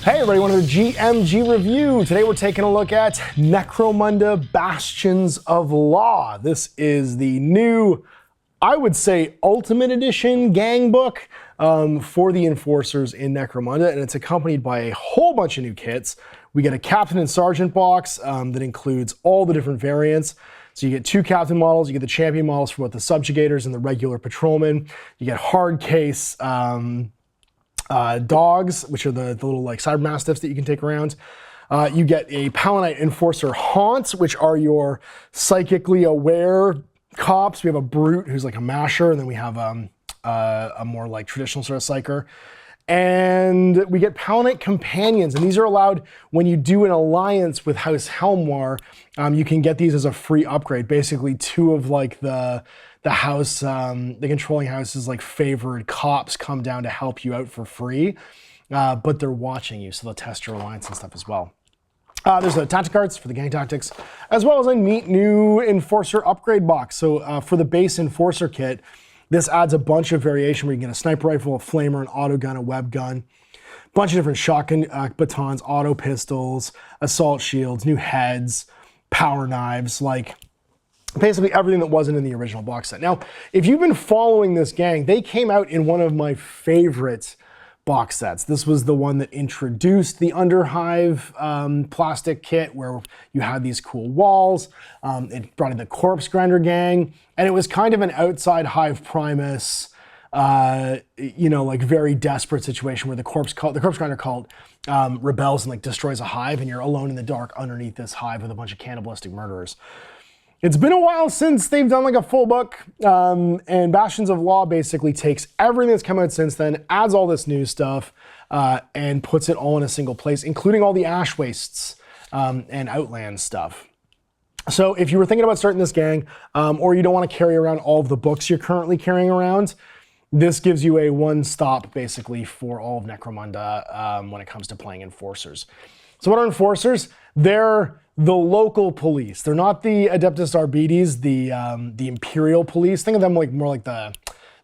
Hey everybody, welcome to the GMG review. Today we're taking a look at Necromunda Bastions of Law. This is the new, I would say, Ultimate Edition gang book for the enforcers in Necromunda, and it's accompanied by a whole bunch of new kits. We get a Captain and Sergeant box that includes all the different variants. So you get two Captain models, you get the Champion models for both the Subjugators and the regular Patrolmen. You get hard case dogs, which are the little like cyber mastiffs that you can take around. You get a Paladin Enforcer Haunts, which are your psychically aware cops. We have a Brute who's like a masher, and then we have a more like traditional sort of psyker. And we get Paladin Companions, and these are allowed when you do an alliance with House Helmwar. You can get these as a free upgrade. Basically, two of like the house, the controlling house's like favored cops come down to help you out for free, but they're watching you, so they'll test your alliance and stuff as well. There's a tactic cards for the gang tactics, as well as a neat new Enforcer upgrade box. So for the base Enforcer kit, this adds a bunch of variation where you can get a sniper rifle, a flamer, an auto gun, a web gun, a bunch of different shotgun batons, auto pistols, assault shields, new heads, power knives, like basically everything that wasn't in the original box set. Now, if you've been following this gang, they came out in one of my favorite box sets. This was the one that introduced the Underhive plastic kit where you had these cool walls. It brought in the Corpse Grinder gang, and it was kind of an outside Hive Primus, you know, like very desperate situation where the Corpse Grinder cult rebels and like destroys a hive, and you're alone in the dark underneath this hive with a bunch of cannibalistic murderers. It's been a while since they've done like a full book, and Bastions of Law basically takes everything that's come out since then, adds all this new stuff, and puts it all in a single place, including all the Ash Wastes and Outland stuff. So if you were thinking about starting this gang, or you don't want to carry around all of the books you're currently carrying around, this gives you a one-stop basically for all of Necromunda when it comes to playing Enforcers. So what are Enforcers? They're the local police. They're not the Adeptus Arbites, the Imperial Police. Think of them like more like the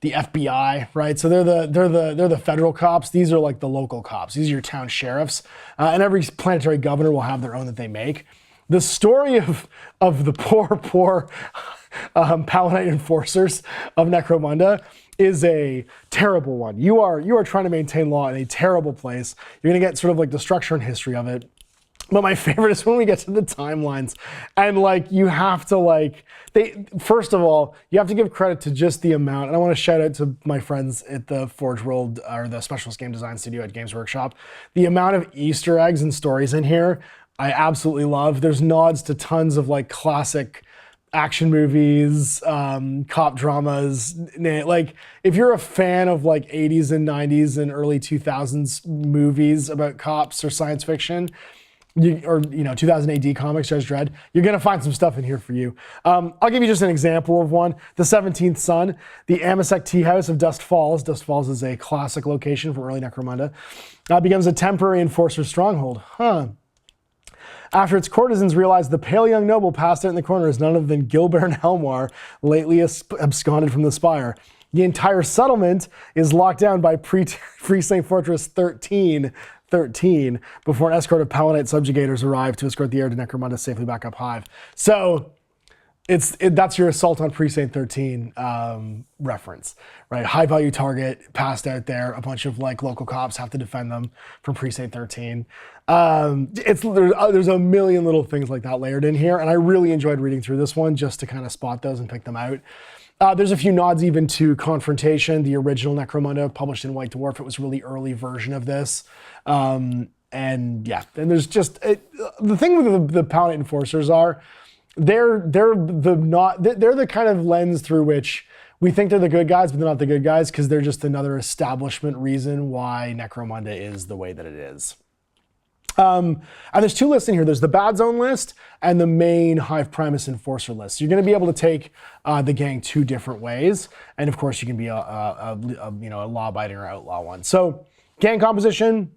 FBI, right? So they're the federal cops. These are like the local cops. These are your town sheriffs, and every planetary governor will have their own that they make. The story of the poor Paladin Enforcers of Necromunda is a terrible one. You are trying to maintain law in a terrible place. You're gonna get sort of like the structure and history of it. But my favorite is when we get to the timelines, and like you have to like, first of all, you have to give credit to just the amount, and I want to shout out to my friends at the Forge World, or the Specialist Game Design Studio at Games Workshop. The amount of Easter eggs and stories in here, I absolutely love. There's nods to tons of like classic action movies, cop dramas. Like if you're a fan of like 80s and 90s and early 2000s movies about cops or science fiction, or 2000 AD comics, Judge Dredd, you're gonna find some stuff in here for you. I'll give you just an example of one. The 17th Sun, the Amasek Tea House of Dust Falls. Dust Falls is a classic location from early Necromunda. Becomes a temporary enforcer stronghold. After its courtesans realized the pale young noble passed out in the corner is none other than Gilbairn Helmwar, lately absconded from the spire. The entire settlement is locked down by Precinct Fortress 13 before an escort of Paladin subjugators arrive to escort the heir to Necromunda safely back up Hive. So that's your Assault on Precinct 13 reference, right? High value target passed out there. A bunch of like local cops have to defend them from Precinct 13. There's a million little things like that layered in here, and I really enjoyed reading through this one just to kind of spot those and pick them out. There's a few nods even to Confrontation, the original Necromunda published in White Dwarf. It was a really early version of this. And yeah, and there's just, the thing with the Paladin Enforcers are, they're the kind of lens through which we think they're the good guys, but they're not the good guys, because they're just another establishment reason why Necromunda is the way that it is. And there's two lists in here. There's the Badzone list and the main Hive Primus Enforcer list. So you're going to be able to take the gang two different ways, and of course you can be a law-abiding or outlaw one. So gang composition.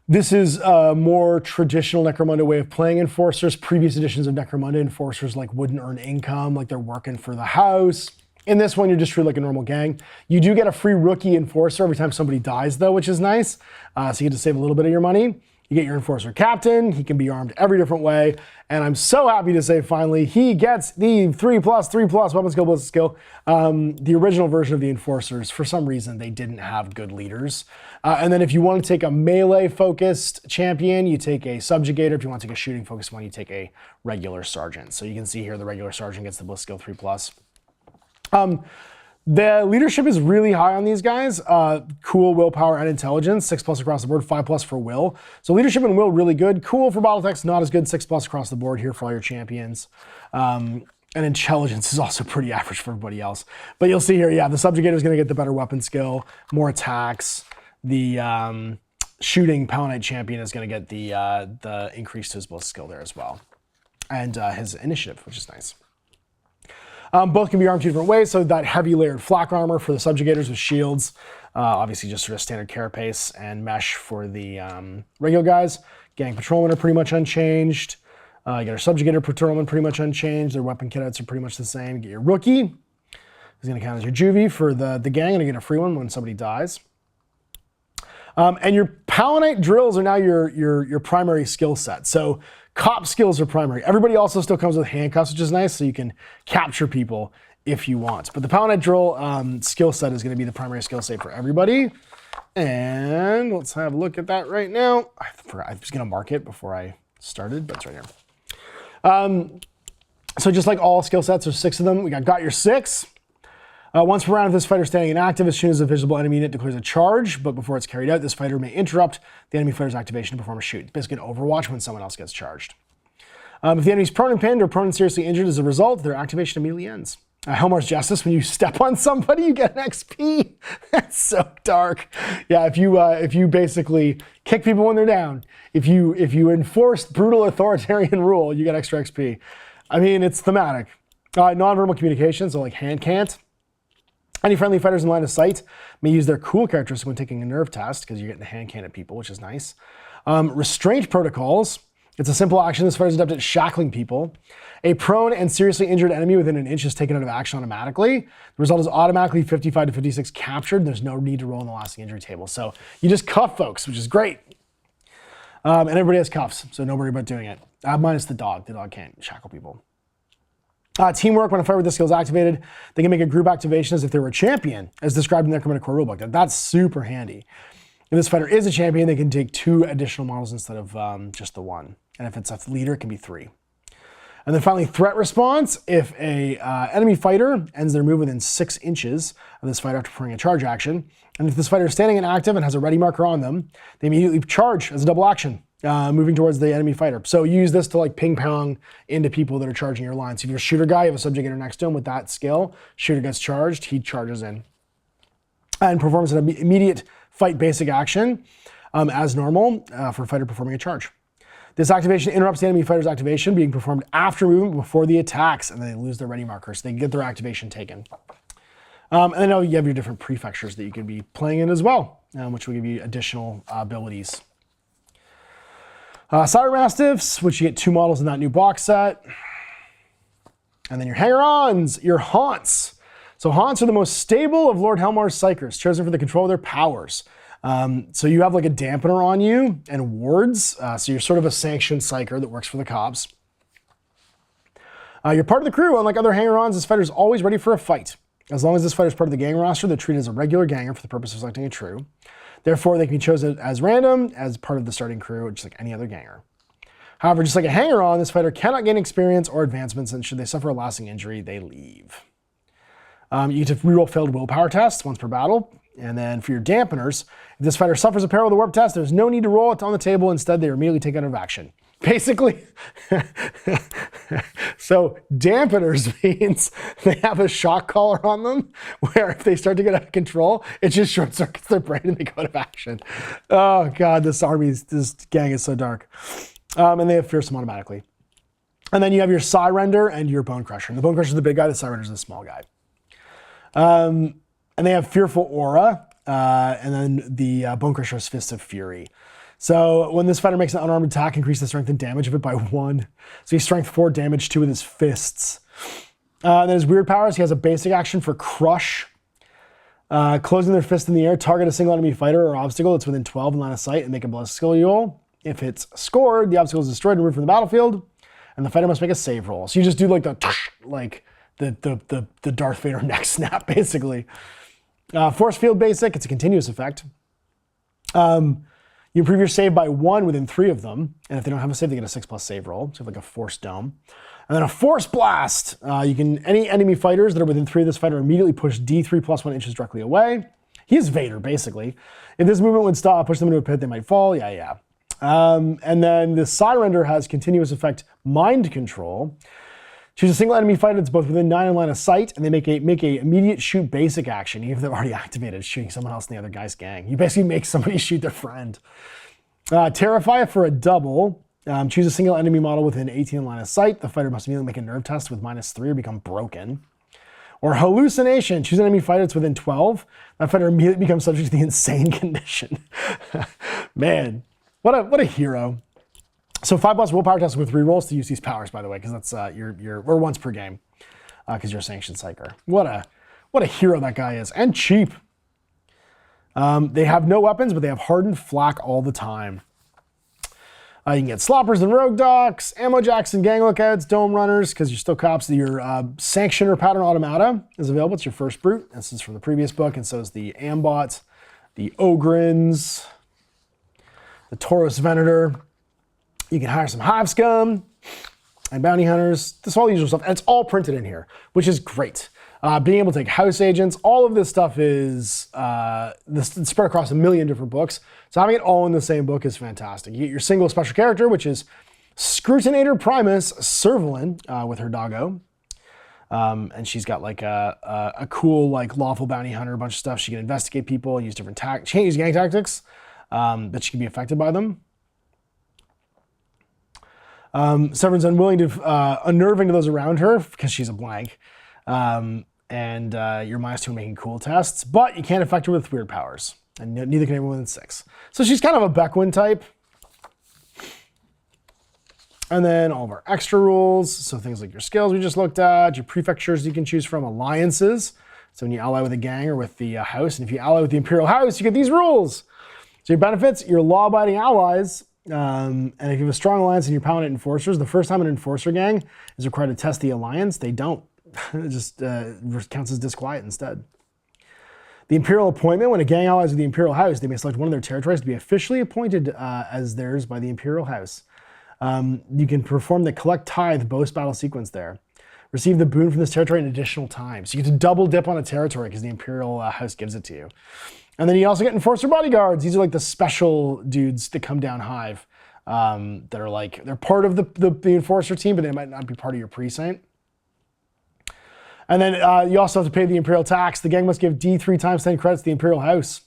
This is a more traditional Necromunda way of playing Enforcers. Previous editions of Necromunda, Enforcers like wouldn't earn income, like they're working for the house. In this one, you're just treated like a normal gang. You do get a free rookie enforcer every time somebody dies, though, which is nice. So you get to save a little bit of your money. You get your enforcer captain. He can be armed every different way. And I'm so happy to say, finally, he gets the 3+3+ weapon skill, ballistic skill. The original version of the enforcers, for some reason, they didn't have good leaders. And then if you want to take a melee-focused champion, you take a subjugator. If you want to take a shooting-focused one, you take a regular sergeant. So you can see here the regular sergeant gets the ballistic skill 3+. The leadership is really high on these guys. Cool, willpower, and intelligence. 6+ across the board, 5+ for will. So leadership and will really good. Cool for Battletechs, not as good. 6+ across the board here for all your champions. And intelligence is also pretty average for everybody else. But you'll see here, yeah, the subjugator is going to get the better weapon skill, more attacks. The shooting Paladin champion is going to get the increase to his ballistic skill there as well. And his initiative, which is nice. Both can be armed two different ways. So that heavy layered flak armor for the subjugators with shields, obviously just sort of standard carapace, and mesh for the regular guys. Gang patrolmen are pretty much unchanged. You get our subjugator patrolmen pretty much unchanged. Their weapon kitouts are pretty much the same. You get your rookie, who's going to count as your juvie for the gang, and you get a free one when somebody dies. And your Paladite drills are now your primary skill set. So cop skills are primary. Everybody also still comes with handcuffs, which is nice, so you can capture people if you want. But the Paladite drill skill set is going to be the primary skill set for everybody. And let's have a look at that right now. I was going to mark it before I started, but it's right here. So just like all skill sets, there's 6 of them. We got your 6. Once per round, if this fighter is standing inactive, as soon as a visible enemy unit declares a charge, but before it's carried out, this fighter may interrupt the enemy fighter's activation to perform a shoot. Basically an Overwatch when someone else gets charged. If the enemy's prone and pinned or prone and seriously injured as a result, their activation immediately ends. Helmar's Justice, when you step on somebody, you get an XP. That's so dark. Yeah, if you basically kick people when they're down, if you enforce brutal authoritarian rule, you get extra XP. I mean, it's thematic. Non-verbal communication, so like hand can't. Any friendly fighters in line of sight may use their cool characteristic when taking a nerve test, because you're getting the hand cannon at people, which is nice. Restraint protocols. It's a simple action. This fighter is adept at shackling people. A prone and seriously injured enemy within an inch is taken out of action automatically. The result is automatically 55 to 56 captured. There's no need to roll in the lasting injury table. So you just cuff folks, which is great. And everybody has cuffs, so don't worry about doing it. Minus the dog. The dog can't shackle people. Teamwork, when a fighter with this skill is activated, they can make a group activation as if they were a champion, as described in the Necromunda core rulebook. That's super handy. If this fighter is a champion, they can take 2 additional models instead of just the 1. And if it's a leader, it can be 3. And then finally, threat response. If a enemy fighter ends their move within 6 inches of this fighter after performing a charge action, and if this fighter is standing and active and has a ready marker on them, they immediately charge as a double action. Moving towards the enemy fighter. So you use this to like ping pong into people that are charging your line. So if you're a shooter guy, you have a subjugator next to him with that skill, shooter gets charged, he charges in. And performs an immediate fight basic action as normal for a fighter performing a charge. This activation interrupts the enemy fighter's activation being performed after movement before the attacks, and then they lose their ready marker, so they get their activation taken. And I know you have your different prefectures that you could be playing in as well, which will give you additional abilities. Sire Mastiffs, which you get 2 models in that new box set. And then your Hanger-Ons, your Haunts. So Haunts are the most stable of Lord Helmar's Psykers, chosen for the control of their powers. So you have like a dampener on you and wards. So you're sort of a sanctioned Psyker that works for the cops. You're part of the crew. Unlike other Hanger-Ons, this fighter is always ready for a fight. As long as this fighter is part of the gang roster, they're treated as a regular ganger for the purpose of selecting a true. Therefore, they can be chosen as random, as part of the starting crew, just like any other ganger. However, just like a hanger-on, this fighter cannot gain experience or advancements, and should they suffer a lasting injury, they leave. You get to reroll failed willpower tests once per battle. And then for your dampeners, if this fighter suffers a peril with a warp test, there's no need to roll it on the table. Instead, they are immediately taken out of action. Basically, so dampeners means they have a shock collar on them where if they start to get out of control, it just short circuits their brain and they go out of action. Oh God, this gang is so dark. And they have fearsome automatically. And then you have your Psy Render and your Bone Crusher. And the Bone Crusher is the big guy, the Psy Render is the small guy. And they have Fearful Aura, and then the Bone Crusher has Fists of Fury. So when this fighter makes an unarmed attack, increase the strength and damage of it by 1. So he's strength 4, damage 2 with his fists. Then his weird powers, he has a basic action for crush. Closing their fist in the air, target a single enemy fighter or obstacle that's within 12 in line of sight and make a ballistic skill roll. If it's scored, the obstacle is destroyed and removed from the battlefield, and the fighter must make a save roll. So you just do like the Darth Vader neck snap, basically. Force field basic, it's a continuous effect. You improve your save by 1 within 3 of them, and if they don't have a save, they get a 6+ save roll. So you have like a force dome. And then a force blast. Any enemy fighters that are within 3 of this fighter immediately push D3 + 1 inches directly away. He is Vader, basically. If this movement would stop, push them into a pit, they might fall. Yeah. And then the Psy-Render has continuous effect mind control. Choose a single enemy fighter that's both within 9 in line of sight, and they make a immediate shoot basic action, even if they've already activated, shooting someone else in the other guy's gang. You basically make somebody shoot their friend. Terrify for a double. Choose a single enemy model within 18 in line of sight. The fighter must immediately make a nerve test with -3 or become broken. Or hallucination. Choose an enemy fighter that's within 12. That fighter immediately becomes subject to the insane condition. Man, what a hero. So 5+ willpower test with rerolls to use these powers, by the way, because that's or once per game, because you're a sanctioned psyker. What a hero that guy is, and cheap. They have no weapons, but they have hardened flak all the time. You can get sloppers and rogue docs, ammo jacks and gang lookouts, dome runners, because you're still cops. Your sanctioner pattern automata is available. It's your first brute. This is from the previous book, and so is the ambot, the ogrins, the Taurus venator. You can hire some hive scum and bounty hunters. This all the usual stuff, and it's all printed in here, which is great. Being able to take house agents, all of this stuff is spread across a million different books. So having it all in the same book is fantastic. You get your single special character, which is Scrutinator Primus Servalin with her doggo. And she's got like a cool like lawful bounty hunter, a bunch of stuff. She can investigate people, use different change gang tactics, but she can be affected by them. Severin's unnerving to those around her because she's a blank. And you're -2 in making cool tests, but you can't affect her with weird powers, and neither can anyone within 6. So she's kind of a Beckwin type. And then all of our extra rules, so things like your skills we just looked at, your prefectures you can choose from, alliances, so when you ally with a gang or with the house, and if you ally with the Imperial House, you get these rules. So your benefits, your law-abiding allies, and if you have a strong alliance and your paladin enforcers, the first time an enforcer gang is required to test the alliance, they don't. It just counts as disquiet instead. The Imperial appointment, when a gang allies with the Imperial House, they may select one of their territories to be officially appointed as theirs by the Imperial House. You can perform the collect tithe boast battle sequence there. Receive the boon from this territory an additional time. So you get to double dip on a territory because the Imperial House gives it to you. And then you also get Enforcer Bodyguards. These are like the special dudes that come down Hive that are like, they're part of the Enforcer team, but they might not be part of your precinct. And then you also have to pay the Imperial tax. The gang must give D3 times 10 credits to the Imperial House.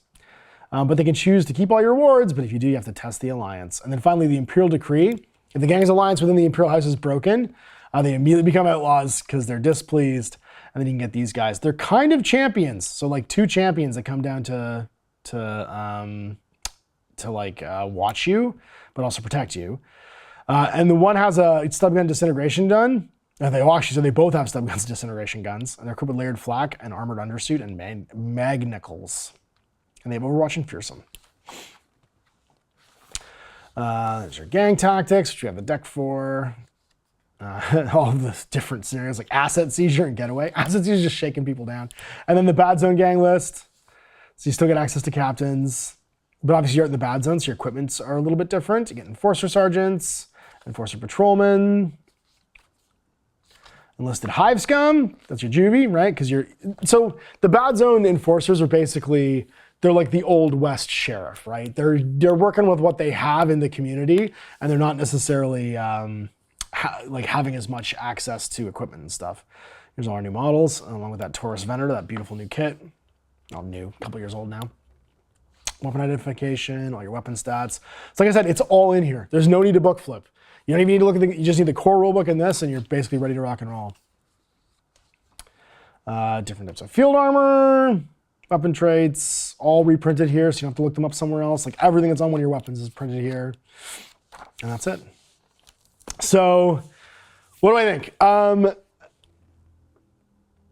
But they can choose to keep all your rewards, but if you do, you have to test the alliance. And then finally, the Imperial Decree. If the gang's alliance within the Imperial House is broken, they immediately become outlaws because they're displeased. And then you can get these guys. They're kind of champions. So like 2 champions that come down to watch you, but also protect you. And the one has a stub gun disintegration gun. And they both have stub guns, disintegration guns, and they're equipped with layered flak and armored undersuit and magnicles. And they have Overwatch and Fearsome. There's your gang tactics, which you have the deck for. All of the different scenarios like asset seizure and getaway. Asset seizure is just shaking people down. And then the Badzone gang list. So you still get access to captains. But obviously you're in the Badzone, so your equipments are a little bit different. You get Enforcer Sergeants, Enforcer Patrolmen, Enlisted Hive Scum, that's your juvie, right? So the Badzone enforcers are basically, they're like the Old West sheriff, right? They're working with what they have in the community, and they're not necessarily having as much access to equipment and stuff. Here's all our new models, along with that Taurus Venator, that beautiful new kit. All new, a couple years old now. Weapon identification, all your weapon stats. So like I said, it's all in here. There's no need to book flip. You don't even need to look at you just need the core rulebook in this, and you're basically ready to rock and roll. Different types of field armor, weapon traits, all reprinted here, so you don't have to look them up somewhere else. Like everything that's on one of your weapons is printed here. And that's it. So, what do I think?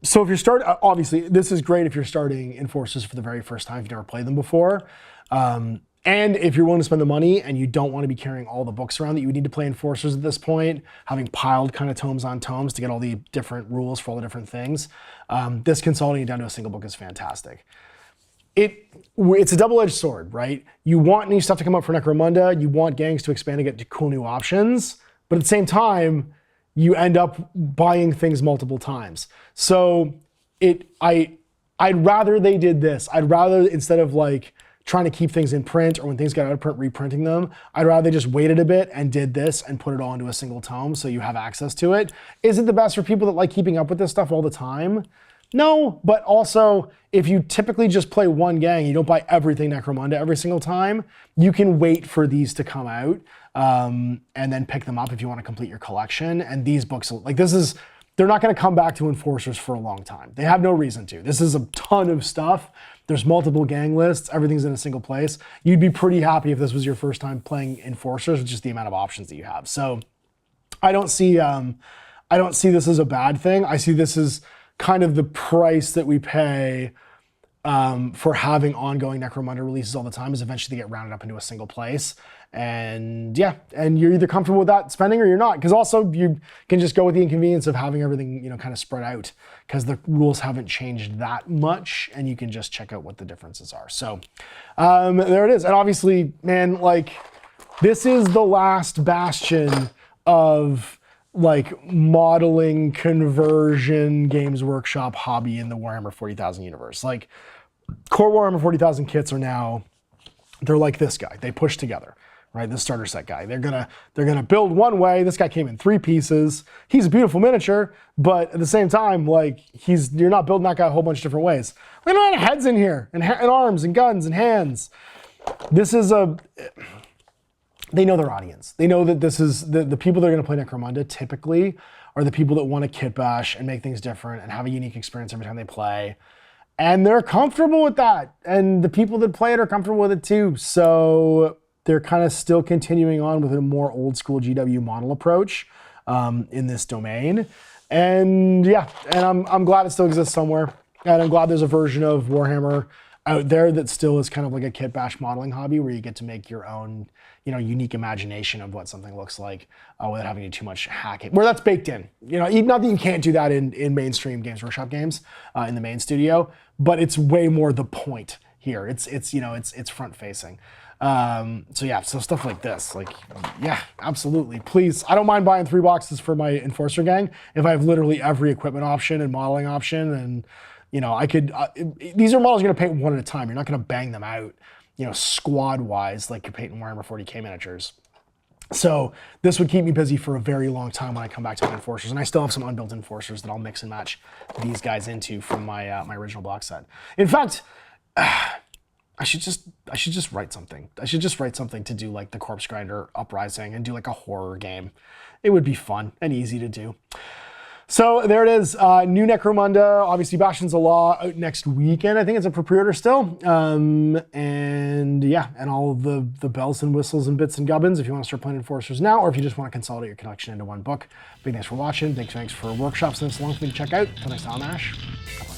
So if you're starting, obviously this is great if you're starting Enforcers for the very first time, if you've never played them before. And if you're willing to spend the money and you don't want to be carrying all the books around that you would need to play Enforcers at this point, having piled kind of tomes on tomes to get all the different rules for all the different things, this consolidating down to a single book is fantastic. It's a double-edged sword, right? You want new stuff to come up for Necromunda, you want gangs to expand and get cool new options, but at the same time, you end up buying things multiple times. So I'd rather they did this. I'd rather, instead of like trying to keep things in print or when things get out of print, reprinting them, I'd rather they just waited a bit and did this and put it all into a single tome so you have access to it. Is it the best for people that like keeping up with this stuff all the time? No, but also if you typically just play one gang, you don't buy everything Necromunda every single time, you can wait for these to come out and then pick them up if you want to complete your collection. And these books, like they're not going to come back to Enforcers for a long time. They have no reason to. This is a ton of stuff. There's multiple gang lists. Everything's in a single place. You'd be pretty happy if this was your first time playing Enforcers with just the amount of options that you have. So I don't see this as a bad thing. I see this as kind of the price that we pay for having ongoing Necromunda releases all the time, is eventually they get rounded up into a single place. And yeah, and you're either comfortable with that spending or you're not, because also you can just go with the inconvenience of having everything, you know, kind of spread out, because the rules haven't changed that much and you can just check out what the differences are. So there it is. And obviously, man, like this is the last bastion of like modeling conversion Games Workshop hobby in the Warhammer 40,000 universe. Like core Warhammer 40,000 kits are now, they're like this guy. They push together, right? The starter set guy. They're gonna build one way. This guy came in 3 pieces. He's a beautiful miniature, but at the same time, like you're not building that guy a whole bunch of different ways. Look at a lot of heads in here, and arms, and guns, and hands. This is they know their audience. They know that this is the people that are going to play Necromunda typically are the people that want to kit bash and make things different and have a unique experience every time they play. And they're comfortable with that. And the people that play it are comfortable with it too. So they're kind of still continuing on with a more old school GW model approach in this domain. And yeah, and I'm glad it still exists somewhere. And I'm glad there's a version of Warhammer out there that still is kind of like a kit bash modeling hobby where you get to make your own, you know, unique imagination of what something looks like without having to do too much hacking. Where that's baked in, you know, not that you can't do that in mainstream Games Workshop games in the main studio, but it's way more the point here. It's you know, it's front facing. So yeah, so stuff like this, like, yeah, absolutely. Please, I don't mind buying 3 boxes for my Enforcer gang if I have literally every equipment option and modeling option, and you know, I could, these are models you're gonna paint one at a time. You're not gonna bang them out, you know, squad wise, like you're painting Warhammer 40K miniatures. So this would keep me busy for a very long time when I come back to my Enforcers, and I still have some unbuilt Enforcers that I'll mix and match these guys into from my my original box set. In fact, I should just write something. I should just write something to do like the Corpse Grinder Uprising and do like a horror game. It would be fun and easy to do. So there it is, new Necromunda, obviously Bastions of Law out next weekend. I think it's up for pre-order still. And yeah, and all of the bells and whistles and bits and gubbins if you want to start playing Enforcers now, or if you just want to consolidate your collection into one book. Big thanks for watching. Big thanks for workshops and so long for me to check out. Until next time, Ash.